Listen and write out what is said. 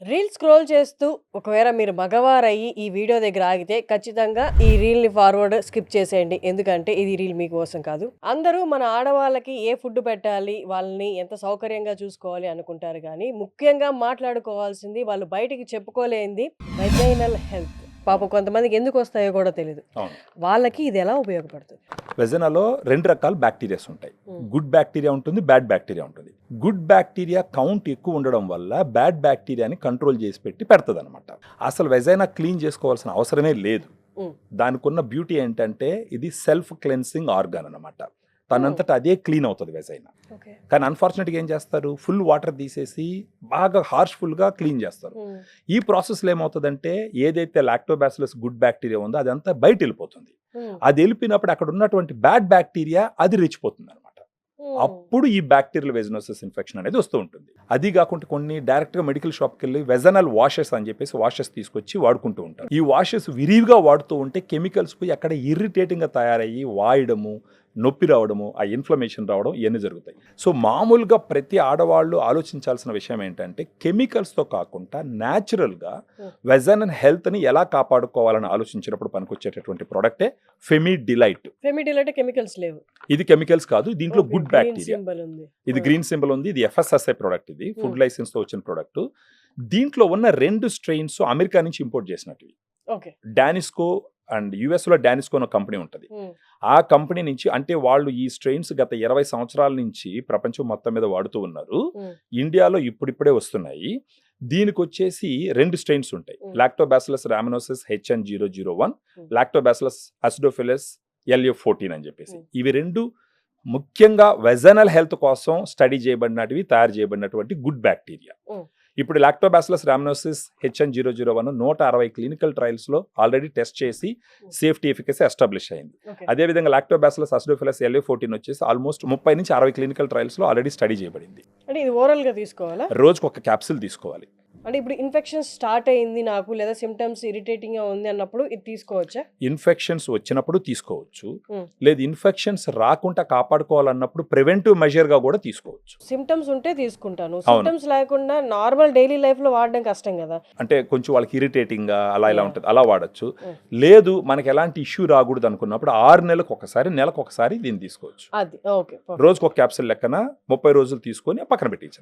Reel scroll చేస్తూ ఒకవేళ మీరు మగవారయ్యి ఈ వీడియో దగ్గర ఆగితే ఖచ్చితంగా ఈ రీల్ని ఫార్వర్డ్ స్కిప్ చేసేయండి. ఎందుకంటే ఇది రీల్ మీకోసం కాదు. అందరూ మన ఆడవాళ్ళకి ఏ ఫుడ్ పెట్టాలి, వాళ్ళని ఎంత సౌకర్యంగా చూసుకోవాలి అనుకుంటారు కానీ ముఖ్యంగా మాట్లాడుకోవాల్సింది వాళ్ళు బయటికి చెప్పుకోలేనిది వెజైనల్ హెల్త్. పాపం కొంతమందికి ఎందుకు వస్తాయో కూడా తెలియదు. వాళ్ళకి ఇది ఎలా ఉపయోగపడుతుంది? వెజనాలో 2 రకాల బ్యాక్టీరియాస్ ఉంటాయి. గుడ్ బ్యాక్టీరియా ఉంటుంది, బ్యాడ్ బ్యాక్టీరియా ఉంటుంది. గుడ్ బ్యాక్టీరియా కౌంట్ ఎక్కువ ఉండడం వల్ల బ్యాడ్ బ్యాక్టీరియాని కంట్రోల్ చేసి పెడుతుంది అనమాట. అసలు వెజైనా క్లీన్ చేసుకోవాల్సిన అవసరమే లేదు. దానికి ఉన్న బ్యూటీ ఏంటంటే ఇది సెల్ఫ్ క్లెన్సింగ్ ఆర్గాన్ అనమాట. తనంతటా అదే క్లీన్ అవుతుంది వెజైనా. కానీ అన్ఫార్చునేట్గా ఏం చేస్తారు, ఫుల్ వాటర్ తీసేసి బాగా హార్ష్ఫుల్గా క్లీన్ చేస్తారు. ఈ ప్రాసెస్లో ఏమవుతుందంటే ఏదైతే లాక్టోబాసిల్లస్ గుడ్ బ్యాక్టీరియా ఉందో అదంతా బయట వెళ్ళిపోతుంది. అది వెళ్ళిపోయినప్పుడు అక్కడ ఉన్నటువంటి బ్యాడ్ బ్యాక్టీరియా అది రెచ్చిపోతుంది అనమాట. అప్పుడు ఈ బ్యాక్టీరియల్ వెజనోసిస్ ఇన్ఫెక్షన్ అనేది వస్తూ ఉంటుంది. అది కాకుండా కొన్ని డైరెక్ట్గా మెడికల్ షాప్కి వెళ్ళి వెజనల్ వాషెస్ అని చెప్పేసి వాషెస్ తీసుకొచ్చి వాడుకుంటూ ఉంటారు. ఈ వాషెస్ విరివిగా వాడుతూ ఉంటే కెమికల్స్ పోయి అక్కడ ఇరిటేటింగ్గా తయారయ్యి వాయడము, నొప్పి రావడము, ఆ ఇన్ఫ్లమేషన్ రావడం ఇవన్నీ జరుగుతాయి. సో మామూలుగా ప్రతి ఆడవాళ్ళు ఆలోచించాల్సిన విషయం ఏంటంటే కెమికల్స్తో కాకుండా న్యాచురల్గా వెజనల్ హెల్త్ని ఎలా కాపాడుకోవాలని ఆలోచించినప్పుడు పనికొచ్చేటటువంటి ప్రోడక్టే ఫెమి డిలైట్. కెమికల్స్ లేవు, ఇది కెమికల్స్ కాదు, దీంట్లో గుడ్ బ్యాక్టీరియా. ఇది గ్రీన్ సింబల్ ఉంది, ఇది FSSAI ప్రోడక్ట్, ఇది ఫుడ్ లైసెన్స్ తో వచ్చిన ప్రోడక్ట్. దీంట్లో ఉన్న 2 స్ట్రెయిన్స్ అమెరికా నుంచి ఇంపోర్ట్ చేసినట్టు. డానిస్కో అండ్ US లో డానిస్కో అనే కంపెనీ ఉంటుంది. ఆ కంపెనీ నుంచి, అంటే వాళ్ళు ఈ స్ట్రెయిన్స్ గత 20 సంవత్సరాల నుంచి ప్రపంచం మొత్తం మీద వాడుతూ ఉన్నారు. ఇండియాలో ఇప్పుడిప్పుడే వస్తున్నాయి. దీనికి వచ్చేసి 2 స్ట్రెయిన్స్ ఉంటాయి. Lactobacillus రామినోసిస్ HN001, Lactobacillus acidophilus LF14 అని చెప్పేసి. ఇవి 2 ముఖ్యంగా వెజనల్ హెల్త్ కోసం స్టడీ చేయబడినటివి, తయారు చేయబడినటువంటి గుడ్ బ్యాక్టీరియా. ఇప్పుడు లాక్టోబాసిల్లస్ రామినోసిస్ HN001 160 క్లినికల్ ట్రయల్స్ లో ఆల్రెడీ టెస్ట్ చేసి సేఫ్టీ ఎఫికసీ ఎస్టాబ్లిష్ అయింది. అదేవిధంగా లాక్టోబాసిల్లస్ అసిడోఫిలస్ LF14 వచ్చేసి ఆల్మోస్ట్ 30 నుంచి 60 క్లినికల్ ట్రయల్స్ లో ఆల్రెడీ స్టడీ చేయబడింది. అంటే ఇది ఓరల్ గా తీసుకోవాలా? రోజుకు ఒక క్యాప్సూల్ తీసుకోవాలి. అంటే ఇప్పుడు ఇన్ఫెక్షన్ స్టార్ట్ అయింది నాకు, లేదా సిమ్టమ్స్ ఇరిటేటింగ్ గా ఉంది అన్నప్పుడు ఇది తీసుకోవచ్చా? ఇన్ఫెక్షన్స్ వచ్చినప్పుడు తీసుకోవచ్చు, లేదు ఇన్ఫెక్షన్స్ రాకుండా కాపాడుకోవాలన్నప్పుడు ప్రివెంటివ్ మెజర్ గా కూడా తీసుకోవచ్చు. సిమ్టమ్స్ ఉంటే తీసుకుంటాను, సిమ్టమ్స్ లేకుండా నార్మల్ డైలీ లైఫ్ లో వాడడం కష్టం కదా. అంటే కొంచెం వాళ్ళకి ఇరిటేటింగ్ గా అలా ఇలా ఉంటుంది, అలా వాడచ్చు. లేదు మనకి ఎలాంటి ఇష్యూ రాకూడదు అనుకున్నప్పుడు 6 నెలలకు ఒకసారి, నెలకు ఒకసారి దీన్ని తీసుకోవచ్చు. అది ఓకే. రోజుకు ఒక క్యాప్సూల్ లెక్కన 30 రోజులు తీసుకొని పక్కన పెట్టించండి.